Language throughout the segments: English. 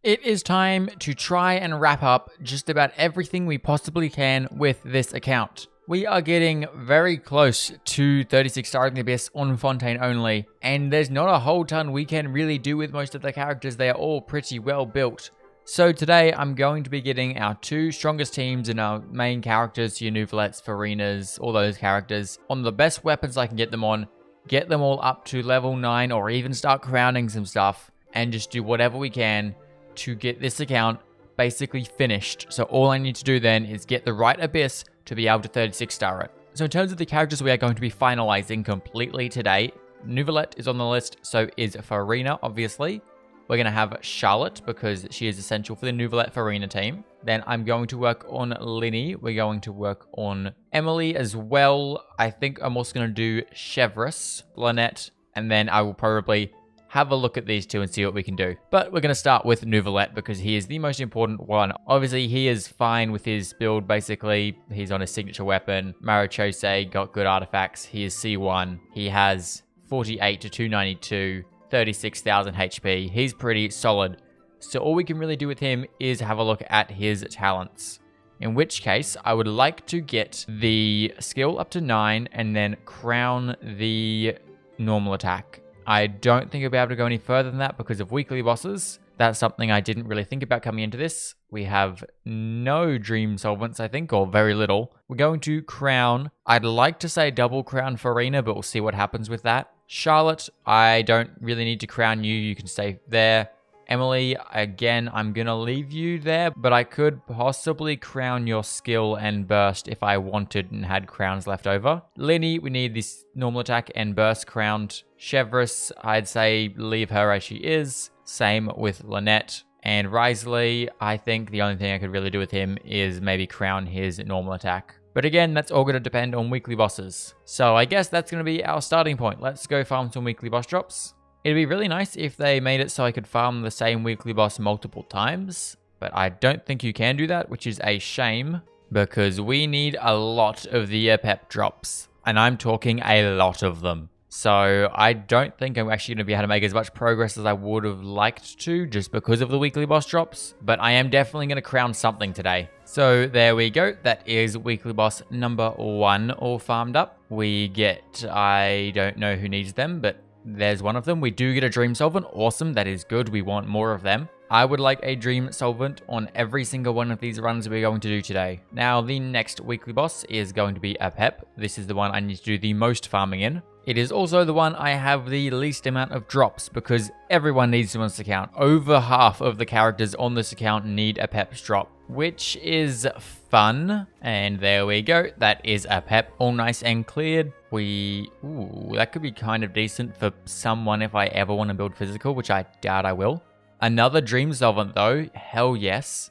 It is time to try and wrap up just about everything we possibly can with this account. We are getting very close to 36 Stars in the Abyss on Fontaine Only, and there's not a whole ton we can really do with most of the characters. They are all pretty well built. So today I'm going to be getting our two strongest teams and our main characters, your Nouvelets, Farinas, all those characters, on the best weapons I can get them on, get them all up to level 9 or even start crowning some stuff, and just do whatever we can to get this account basically finished. So all I need to do then is get the right Abyss to be able to 36 star it. So in terms of the characters we are going to be finalizing completely today, Nouvelet is on the list, so is Farina, obviously. We're going to have Charlotte because she is essential for the Nouvelet Farina team. Then I'm going to work on Linny. We're going to work on Emily as well. I think I'm also going to do Chevreuse, Lynette, and then I will probably have a look at these two and see what we can do. But we're going to start with Nouvelet because he is the most important one. Obviously, he is fine with his build, basically. He's on his signature weapon. Marachose got good artifacts. He is C1. He has 48 to 292, 36,000 HP. He's pretty solid. So all we can really do with him is have a look at his talents. In which case, I would like to get the skill up to 9 and then crown the normal attack. I don't think I'll be able to go any further than that because of weekly bosses. That's something I didn't really think about coming into this. We have no dream solvents, I think, or very little. We're going to crown. I'd like to say double crown Farina, but we'll see what happens with that. Charlotte, I don't really need to crown you. You can stay there. Emily, again, I'm going to leave you there, but I could possibly crown your skill and burst if I wanted and had crowns left over. Linny, we need this normal attack and burst crowned. Chevreuse, I'd say leave her as she is. Same with Lynette. And Risley, I think the only thing I could really do with him is maybe crown his normal attack. But again, that's all going to depend on weekly bosses. So I guess that's going to be our starting point. Let's go farm some weekly boss drops. It'd be really nice if they made it so I could farm the same weekly boss multiple times, but I don't think you can do that, which is a shame, because we need a lot of the pep drops, and I'm talking a lot of them. So I don't think I'm actually going to be able to make as much progress as I would have liked to, just because of the weekly boss drops, but I am definitely going to crown something today. So there we go, that is weekly boss number 1 all farmed up. We get, I don't know who needs them, but there's one of them. We do get a dream solvent. Awesome. That is good. We want more of them. I would like a dream solvent on every single one of these runs we're going to do today. Now, the next weekly boss is going to be a pep. This is the one I need to do the most farming in. It is also the one I have the least amount of drops because everyone needs them on this account. Over half of the characters on this account need a peps drop, which is fun. And there we go. That is a pep, all nice and cleared. Ooh, that could be kind of decent for someone if I ever want to build physical, which I doubt I will. Another dream solvent though, hell yes.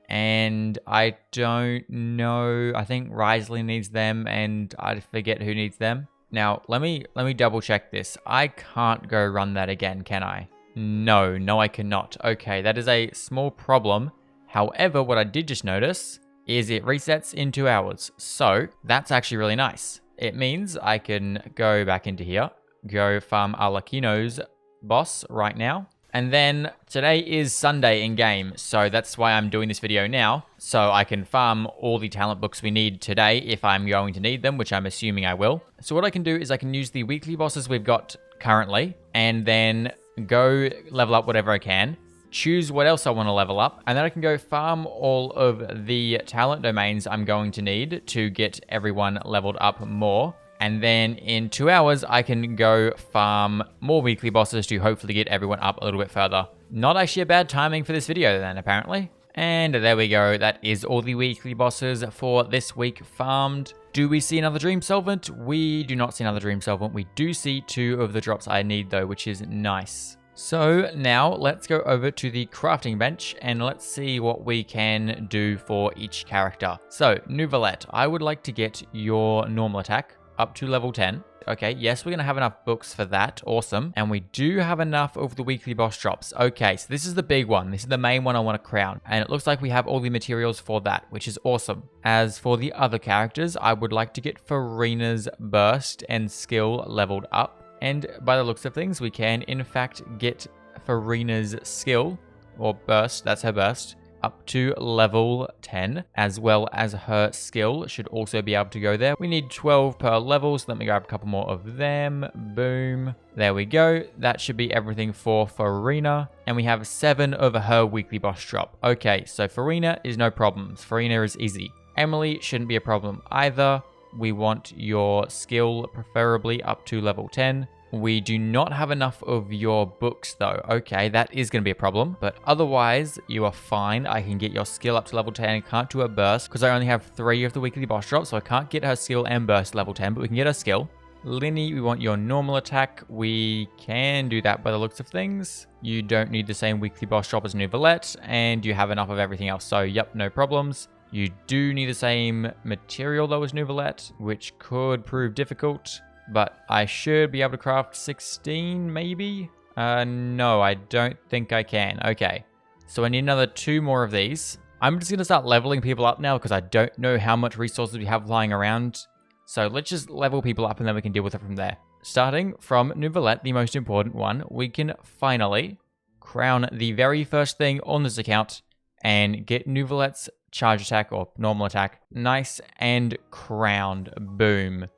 And I don't know, I think Risley needs them and I forget who needs them. Now, let me double check this. I can't go run that again, can I? No, I cannot. Okay, that is a small problem. However, what I did just notice is it resets in 2 hours. So that's actually really nice. It means I can go back into here, go farm Alakino's boss right now. And then today is Sunday in game, so that's why I'm doing this video now. So I can farm all the talent books we need today if I'm going to need them, which I'm assuming I will. So what I can do is I can use the weekly bosses we've got currently and then go level up whatever I can. Choose what else I want to level up, and then I can go farm all of the talent domains I'm going to need to get everyone leveled up more. And then in 2 hours, I can go farm more weekly bosses to hopefully get everyone up a little bit further. Not actually a bad timing for this video then, apparently. And there we go. That is all the weekly bosses for this week farmed. Do we see another dream solvent? We do not see another dream solvent. We do see 2 of the drops I need though, which is nice. So now let's go over to the crafting bench and let's see what we can do for each character. So Nouvelet, I would like to get your normal attack up to level 10. Okay, yes, we're going to have enough books for that. Awesome. And we do have enough of the weekly boss drops. Okay, so this is the big one. This is the main one I want to crown. And it looks like we have all the materials for that, which is awesome. As for the other characters, I would like to get Farina's burst and skill leveled up. And by the looks of things, we can in fact get Farina's skill or burst, that's her burst, up to level 10, as well as her skill should also be able to go there. We need 12 per level, so let me grab a couple more of them. Boom. There we go. That should be everything for Farina. And we have 7 of her weekly boss drop. Okay, so Farina is no problems. Farina is easy. Emily shouldn't be a problem either. We want your skill preferably up to level 10. We do not have enough of your books though. Okay, that is going to be a problem. But otherwise, you are fine. I can get your skill up to level 10. I can't do a burst because I only have 3 of the weekly boss drops. So I can't get her skill and burst level 10, but we can get her skill. Linny, we want your normal attack. We can do that by the looks of things. You don't need the same weekly boss drop as Nouvellette, and you have enough of everything else. So yep, no problems. You do need the same material though as Nouvellette, which could prove difficult. But I should be able to craft 16, maybe? No, I don't think I can. Okay, so I need another 2 more of these. I'm just going to start leveling people up now because I don't know how much resources we have lying around. So let's just level people up and then we can deal with it from there. Starting from Nouvellette, the most important one, we can finally crown the very first thing on this account and get Nouvellette's charge attack or normal attack nice and crowned. Boom.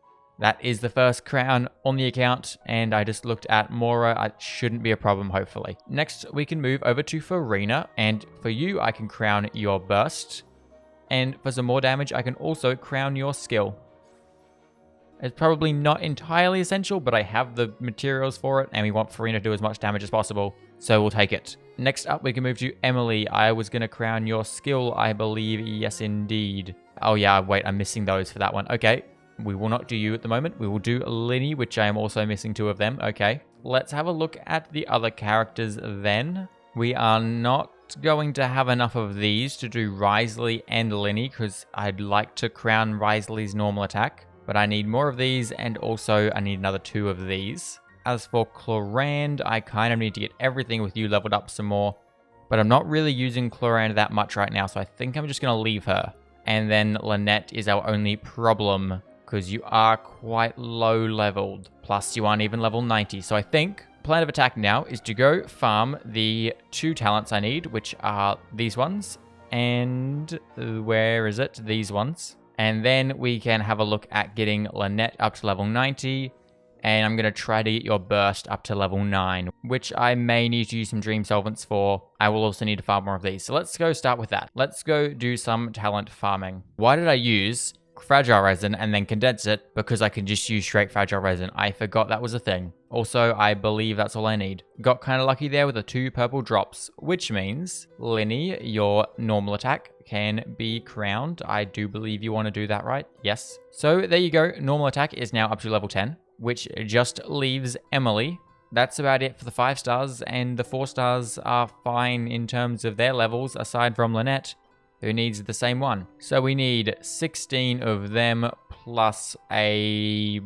That is the first crown on the account, and I just looked at Mora. It shouldn't be a problem, hopefully. Next, we can move over to Farina, and for you, I can crown your burst. And for some more damage, I can also crown your skill. It's probably not entirely essential, but I have the materials for it, and we want Farina to do as much damage as possible, so we'll take it. Next up, we can move to Emily. I was going to crown your skill, I believe. Yes, indeed. Oh, yeah, wait, I'm missing those for that one. Okay. We will not do you at the moment. We will do Linny, which I am also missing 2 of them. Okay. Let's have a look at the other characters then. We are not going to have enough of these to do Risley and Linny because I'd like to crown Risley's normal attack. But I need more of these and also I need another 2 of these. As for Clorand, I kind of need to get everything with you leveled up some more. But I'm not really using Clorand that much right now, so I think I'm just going to leave her. And then Lynette is our only problem, because you are quite low leveled, plus you aren't even level 90. So I think plan of attack now is to go farm the 2 talents I need, which are these ones, and where is it? These ones. And then we can have a look at getting Lynette up to level 90, and I'm going to try to get your burst up to level 9, which I may need to use some dream solvents for. I will also need to farm more of these. So let's go start with that. Let's go do some talent farming. Why did I use fragile resin and then condense it? Because I can just use straight fragile resin. I forgot that was a thing. Also, I believe that's all I need. Got kind of lucky there with the 2 purple drops, which means Linny, your normal attack can be crowned. I do believe you want to do that, right? Yes. So there you go. Normal attack is now up to level 10, which just leaves Emily. That's about it for the 5 stars, and the 4 stars are fine in terms of their levels, aside from Lynette, who needs the same one. So we need 16 of them plus a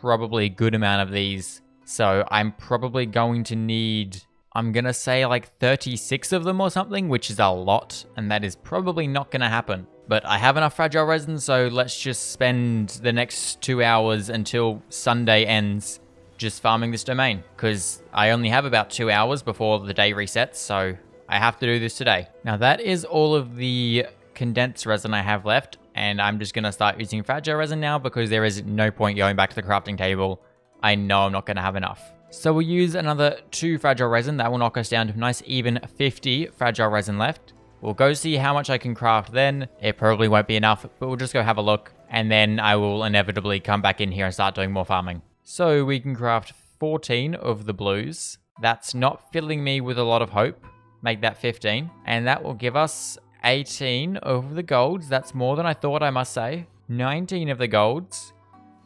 probably good amount of these. So I'm probably going to need, I'm going to say like 36 of them or something, which is a lot. And that is probably not going to happen. But I have enough fragile resin, so let's just spend the next 2 hours until Sunday ends just farming this domain. Because I only have about 2 hours before the day resets, so I have to do this today. Now that is all of the condensed resin I have left, and I'm just going to start using fragile resin now because there is no point going back to the crafting table. I know I'm not going to have enough. So we'll use another 2 fragile resin. That will knock us down to a nice even 50 fragile resin left. We'll go see how much I can craft then. It probably won't be enough, but we'll just go have a look, and then I will inevitably come back in here and start doing more farming. So we can craft 14 of the blues. That's not filling me with a lot of hope. Make that 15, and that will give us 18 of the golds. That's more than I thought, I must say. 19 of the golds,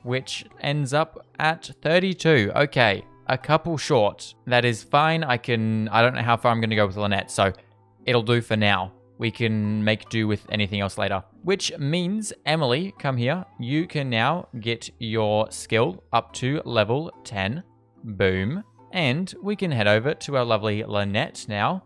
which ends up at 32. Okay, a couple short. That is fine. I don't know how far I'm going to go with Lynette, so it'll do for now. We can make do with anything else later. Which means, Emily, come here. You can now get your skill up to level 10. Boom. And we can head over to our lovely Lynette now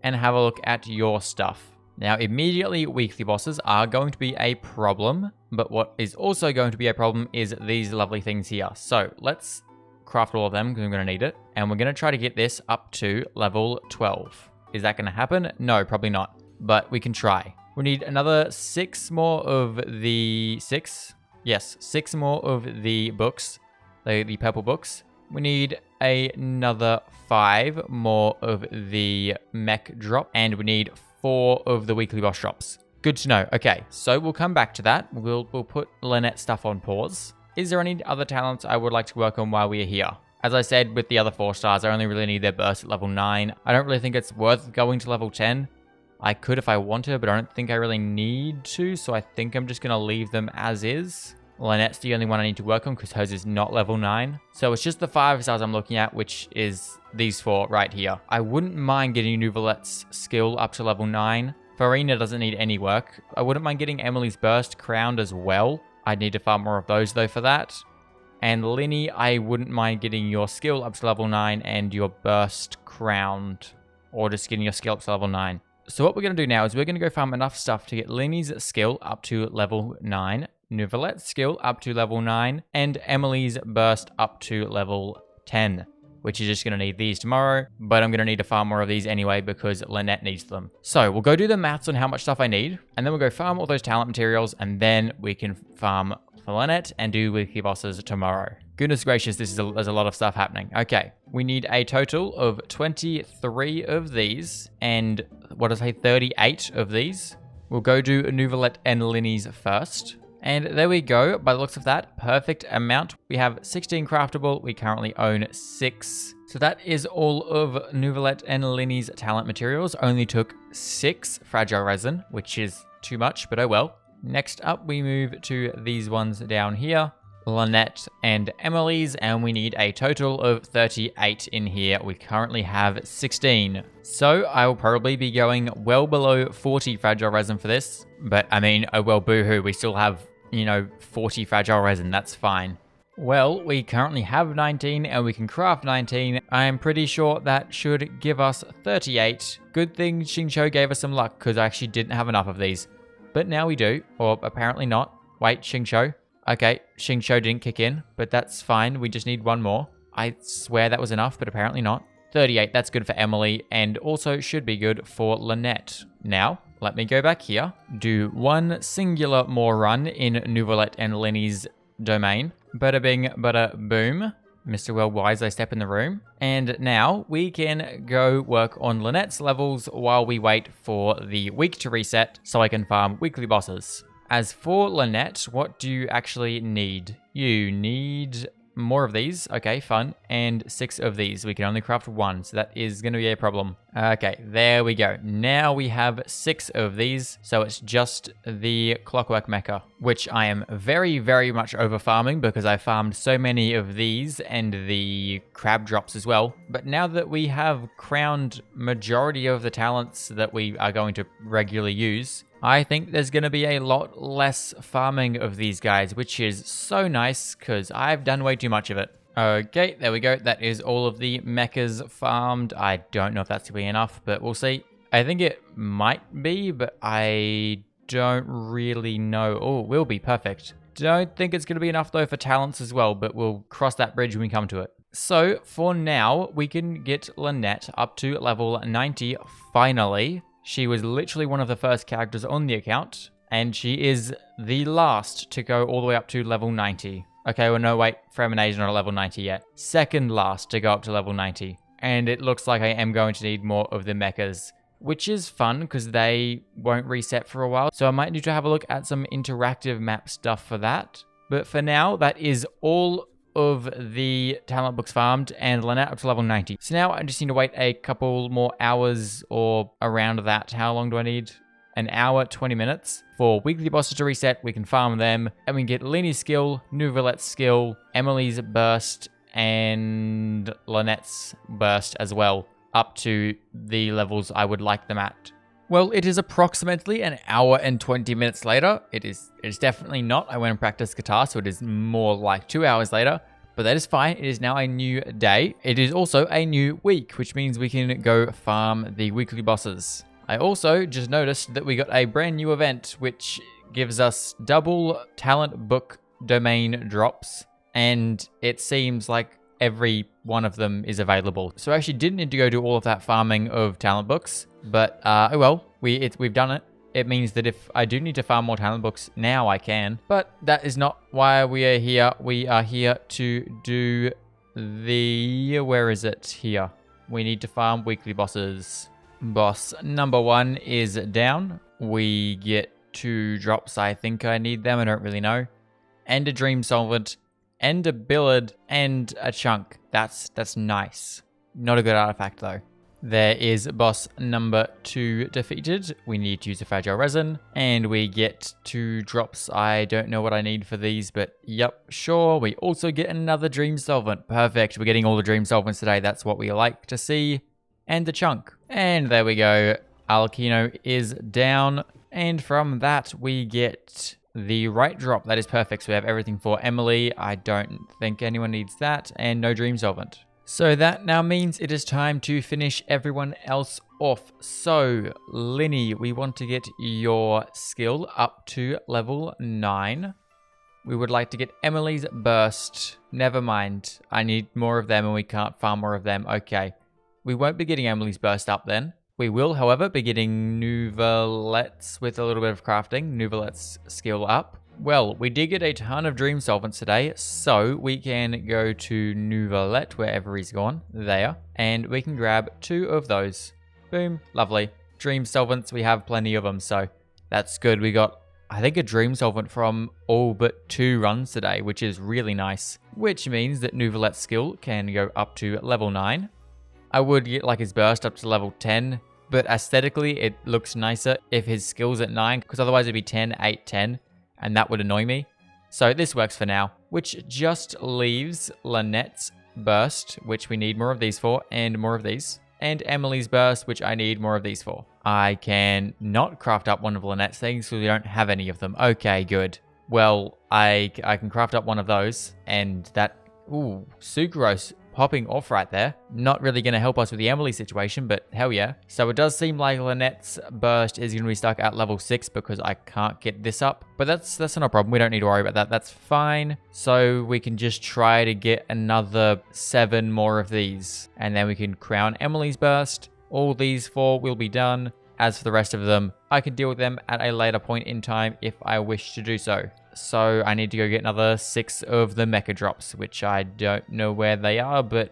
and have a look at your stuff. Now, immediately, weekly bosses are going to be a problem, but what is also going to be a problem is these lovely things here. So let's craft all of them because I'm going to need it, and we're going to try to get this up to level 12. Is that going to happen? No, probably not. But we can try. We need another 6 more of the... 6? Yes, 6 more of the books. The purple books. We need another 5 more of the mech drop. And we need 4 of the weekly boss drops. Good to know. Okay, so we'll come back to that. We'll put Lynette stuff on pause. Is there any other talents I would like to work on while we are here? As I said, with the other 4 stars, I only really need their burst at level 9. I don't really think it's worth going to level 10. I could if I wanted, but I don't think I really need to, so I think I'm just going to leave them as is. Lynette's the only one I need to work on because hers is not level 9. So it's just the 5 stars I'm looking at, which is these 4 right here. I wouldn't mind getting Nouvelette's skill up to level 9. Farina doesn't need any work. I wouldn't mind getting Emily's burst crowned as well. I'd need to farm more of those though for that. And Linny, I wouldn't mind getting your skill up to level 9 and your burst crowned. Or just getting your skill up to level 9. So what we're going to do now is we're going to go farm enough stuff to get Linny's skill up to level 9. Nouvelette's skill up to level 9. And Emily's burst up to level 10. Which is just going to need these tomorrow. But I'm going to need to farm more of these anyway because Lynette needs them. So we'll go do the maths on how much stuff I need. And then we'll go farm all those talent materials. And then we can farm for Lynette and do weekly bosses tomorrow. Goodness gracious, there's a lot of stuff happening. Okay, we need a total of 23 of these. And what did I say, 38 of these. We'll go do Nouvelette and Linny's first. And there we go. By the looks of that, perfect amount. We have 16 craftable. We currently own 6. So that is all of Nouvelette and Linny's talent materials. Only took 6 fragile resin, which is too much, but oh well. Next up, we move to these ones down here. Lynette and Emily's, and we need a total of 38 in here. We currently have 16. So I will probably be going well below 40 fragile resin for this. But I mean, oh well, boohoo, we still have, 40 fragile resin. That's fine. Well, we currently have 19 and we can craft 19. I'm pretty sure that should give us 38. Good thing Xingqiu gave us some luck because I actually didn't have enough of these. But now we do, or apparently not. Wait, Xingqiu. Okay, Xingqiu didn't kick in, but that's fine. We just need one more. I swear that was enough, but apparently not. 38, that's good for Emily, and also should be good for Lynette. Now, let me go back here, do one singular more run in Nouvelette and Linny's domain. Bada bing, bada boom. Mr. Well-Wise, I step in the room. And now we can go work on Lynette's levels while we wait for the week to reset so I can farm weekly bosses. As for Lynette, what do you actually need? You need more of these. Okay, fun. And 6 of these. We can only craft 1, so that is going to be a problem. Okay, there we go. Now we have 6 of these, so it's just the Clockwork Mecha, which I am very, very much over farming because I farmed so many of these and the crab drops as well. But now that we have crowned majority of the talents that we are going to regularly use, I think there's going to be a lot less farming of these guys, which is so nice because I've done way too much of it. Okay, there we go. That is all of the mechas farmed. I don't know if that's going to be enough, but we'll see. I think it might be, but I don't really know. Oh, it will be perfect. Don't think it's going to be enough though for talents as well, but we'll cross that bridge when we come to it. So for now, we can get Lynette up to level 90 finally. She was literally one of the first characters on the account, and she is the last to go all the way up to level 90. Okay, well, no, wait, Fremenade's not at level 90 yet. Second last to go up to level 90. And it looks like I am going to need more of the mechas, which is fun because they won't reset for a while. So I might need to have a look at some interactive map stuff for that. But for now, that is all of the talent books farmed and Lynette up to level 90. So now I just need to wait a couple more hours or around that. How long do I need? An hour, 20 minutes for weekly bosses to reset. We can farm them and we can get Linny's skill, Nouvelette's skill, Emily's burst, and Lynette's burst as well up to the levels I would like them at. Well, it is approximately an hour and 20 minutes later. It's definitely not. I went and practiced guitar, so it is more like 2 hours later. But that is fine. It is now a new day. It is also a new week, which means we can go farm the weekly bosses. I also just noticed that we got a brand new event, which gives us double talent book domain drops. And it seems like every one of them is available. So I actually didn't need to go do all of that farming of talent books, but oh well, we've done it. It means that if I do need to farm more talent books now, I can. But that is not why we are here. We are here to do the... where is it? Here. We need to farm weekly bosses. Boss number 1 is down. We get 2 drops. I think I need them. I don't really know. And a dream solvent. And a billet. And a chunk. That's nice. Not a good artifact though. There is boss number 2 defeated. We need to use a fragile resin. And we get 2 drops. I don't know what I need for these, but yep, sure. We also get another dream solvent. Perfect. We're getting all the dream solvents today. That's what we like to see. And the chunk. And there we go. Alkino is down. And from that, we get the right drop. That is perfect. So we have everything for Emily. I don't think anyone needs that. And no dream solvent. So that now means it is time to finish everyone else off. So, Linny, we want to get your skill up to level 9. We would like to get Emily's burst. Never mind. I need more of them and we can't farm more of them. Okay. We won't be getting Emily's burst up then. We will, however, be getting Nouvelette's with a little bit of crafting. Nouvelette's skill up. Well, we did get a ton of dream solvents today, so we can go to Nouvelette, wherever he's gone, there, and we can grab 2 of those. Boom, lovely. Dream solvents, we have plenty of them, so that's good. We got, I think, a dream solvent from all but 2 runs today, which is really nice. Which means that Nouvelette's skill can go up to level 9. I would get like his burst up to level 10, but aesthetically it looks nicer if his skill's at 9, because otherwise it'd be 10, 8, 10. And that would annoy me. So this works for now, which just leaves Lynette's burst, which we need more of these for, and more of these. And Emily's burst, which I need more of these for. I can not craft up one of Lynette's things because we don't have any of them. Okay, good. Well, I can craft up one of those, and that... ooh, sucrose popping off right there. Not really going to help us with the Emily situation, but hell yeah. So it does seem like Lynette's burst is going to be stuck at level 6 because I can't get this up. But that's not a problem. We don't need to worry about that. That's fine. So we can just try to get another 7 more of these. And then we can crown Emily's burst. All these 4 will be done. As for the rest of them, I can deal with them at a later point in time if I wish to do so. So I need to go get another 6 of the mecha drops, which I don't know where they are, but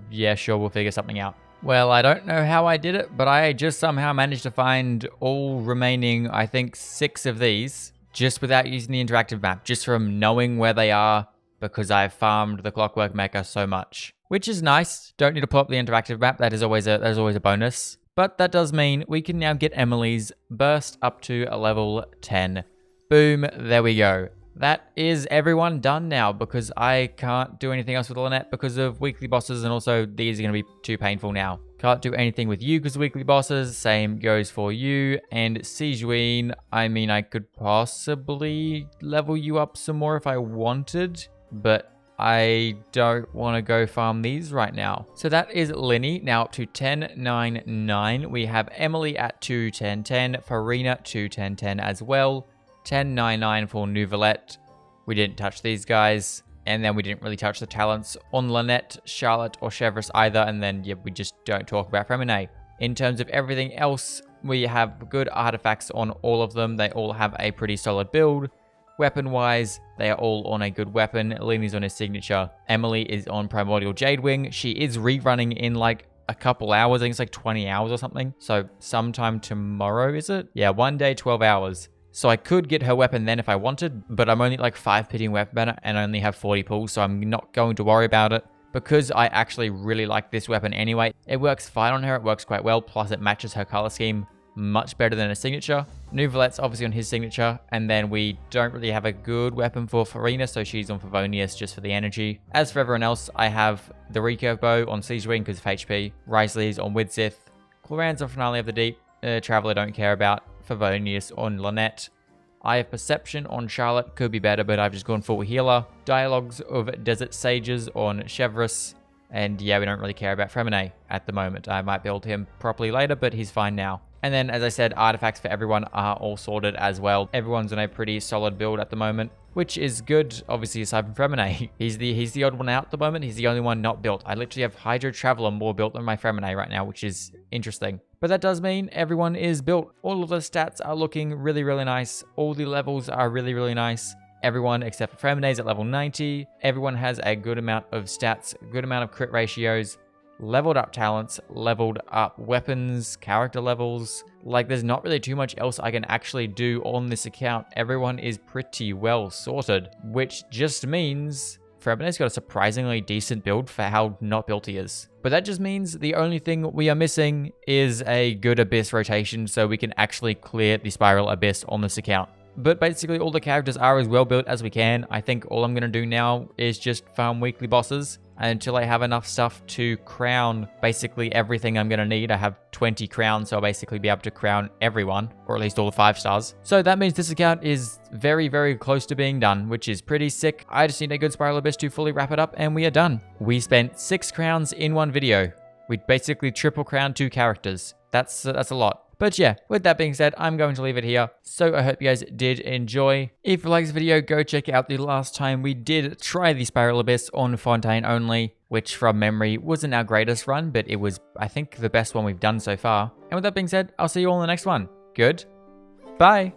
yeah, sure, we'll figure something out. Well, I don't know how I did it, but I just somehow managed to find all remaining, I think, 6 of these, just without using the interactive map, just from knowing where they are, because I've farmed the Clockwork Mecha so much. Which is nice. Don't need to pull up the interactive map. That is always a bonus. But that does mean we can now get Emily's burst up to a level 10. Boom, there we go. That is everyone done now because I can't do anything else with Lynette because of weekly bosses, and also these are going to be too painful now. Can't do anything with you because of weekly bosses. Same goes for you. And Sijuin, I mean, I could possibly level you up some more if I wanted, but I don't want to go farm these right now. So that is Linny, now up to 1099. We have Emily at 21010, Farina 21010 as well. 1099 for Nouvelette. We didn't touch these guys. And then we didn't really touch the talents on Lynette, Charlotte, or Chevreuse either. And then, yeah, we just don't talk about Fremine. In terms of everything else, we have good artifacts on all of them. They all have a pretty solid build. Weapon-wise, they are all on a good weapon. Linny's on his signature. Emily is on Primordial Jade Wing. She is rerunning in like a couple hours. I think it's like 20 hours or something. So sometime tomorrow, is it? Yeah, one day, 12 hours. So I could get her weapon then if I wanted, but I'm only like 5 pitting weapon banner and I only have 40 pulls, so I'm not going to worry about it. Because I actually really like this weapon anyway. It works fine on her. It works quite well. Plus it matches her color scheme much better than a signature. Nouvelette's obviously on his signature, and then we don't really have a good weapon for Farina, so she's on Favonius just for the energy. As for everyone else, I have the recurve bow on Siege Wing because of HP, Risley's on Widsith, Cloran's on Finale of the Deep, Traveler don't care about, Favonius on Lynette. I have Perception on Charlotte, could be better, but I've just gone full healer. Dialogues of Desert Sages on Chevreuse. And yeah, we don't really care about Fremine at the moment. I might build him properly later, but he's fine now. And then, as I said, artifacts for everyone are all sorted as well. Everyone's on a pretty solid build at the moment, which is good, obviously, aside from Fremine. He's the odd one out at the moment. He's the only one not built. I literally have Hydro Traveler more built than my Fremine right now, which is interesting. But that does mean everyone is built. All of the stats are looking really, really nice. All the levels are really, really nice. Everyone except for Fremine is at level 90. Everyone has a good amount of stats, good amount of crit ratios. Leveled up talents, leveled up weapons, character levels. Like, there's not really too much else I can actually do on this account. Everyone is pretty well sorted, which just means Fremine's got a surprisingly decent build for how not built he is. But that just means the only thing we are missing is a good Abyss rotation so we can actually clear the Spiral Abyss on this account. But basically all the characters are as well built as we can. I think all I'm going to do now is just farm weekly bosses until I have enough stuff to crown basically everything I'm going to need. I have 20 crowns, so I'll basically be able to crown everyone, or at least all the 5 stars. So that means this account is very, very close to being done, which is pretty sick. I just need a good Spiral Abyss to fully wrap it up, and we are done. We spent 6 crowns in one video. We basically triple crowned 2 characters. That's a lot. But yeah, with that being said, I'm going to leave it here. So I hope you guys did enjoy. If you like this video, go check out the last time we did try the Spiral Abyss on Fontaine Only, which from memory wasn't our greatest run, but it was, I think, the best one we've done so far. And with that being said, I'll see you all in the next one. Good. Bye.